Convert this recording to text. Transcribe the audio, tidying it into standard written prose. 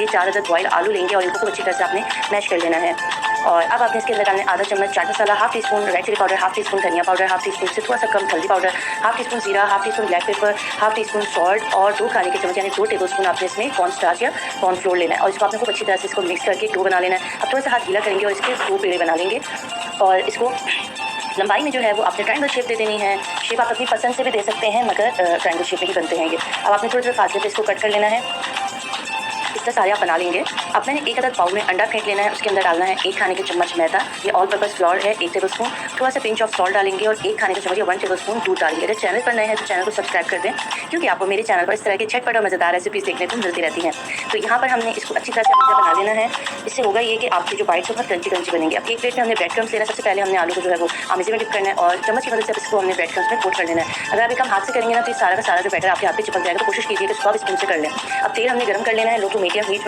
लीजिए 4 अदद बॉयल आलू लेंगे और इनको खूब अच्छी तरह से आपने मैश कर लेना है। और अब आपने इसके अंदर डालना है आधा चम्मच chaat masala, half teaspoon red chilli powder, half teaspoon धनिया पाउडर, हाफ टी स्पून से थोड़ा सा कम हल्दी पाउडर, हाफ टी स्पून जीरा, half teaspoon black pepper, half teaspoon salt और 2 खाने के चम्मच यानी 2 टेबलस्पून आपने इसमें कॉर्न स्टार्च या कॉर्न फ्लोर लेना है और इसको आपने खूब अच्छी तरह से इसको मिक्स करके डो बना लेना है। अब थोड़ा सा हाथ गीला करेंगे और इसके 2 पेड़े बना लेंगे और इसको लंबाई में जो है वो आपने ट्रायंगल शेप दे देनी है। शेप आप अपनी पसंद से भी दे सकते हैं मगर ट्रायंगल शेप में ही बनते हैं ये। अब आपने थोड़े-थोड़े फासले पे इसको कट कर लेना है। इस तरह सारे आप बना लेंगे। अब मैंने 1 अदद बाउल में अंडा फेंट लेना है, उसके अंदर डालना है 1 खाने के चम्मच मैदा, ये ऑल पर्पस फ्लोर है 1 टेबलस्पून, थोड़ा सा पिंच ऑफ सॉल्ट डालेंगे और 1 खाने के चम्मच या 1 टेबलस्पून दूध डालेंगे। अगर चैनल पर नए हैं तो चैनल को सब्सक्राइब कर दें क्योंकि आपको मेरे चैनल पर इस तरह की झटपट और मज़ेदार रेसिपीज़ देखने को मिलती रहती हैं। तो यहाँ पर हमने इसको अच्छी तरह से पिज़्ज़ा बना लेना है। इससे होगा ये कि आपकी जो बाइट्स बहुत क्रंची बनेंगे। अब एक प्लेट में हमने ब्रेड क्रम्स लेना है। सबसे पहले हमने आलू को जो है वो आमेज़े में डिप करना है और चम्मच की मदद से इसको हमने ब्रेड क्रम्स में कोट कर लेना है। अगर आप एक काम हाथ से करेंगे ना तो ये सारा का सारा जो बैटर आपके हाथ पे चिपक जाएगा, तो कोशिश कीजिए कि इसको आप स्पून से कर लें। अब तेल हमने गर्म कर लेना है लो टू मीडियम हीट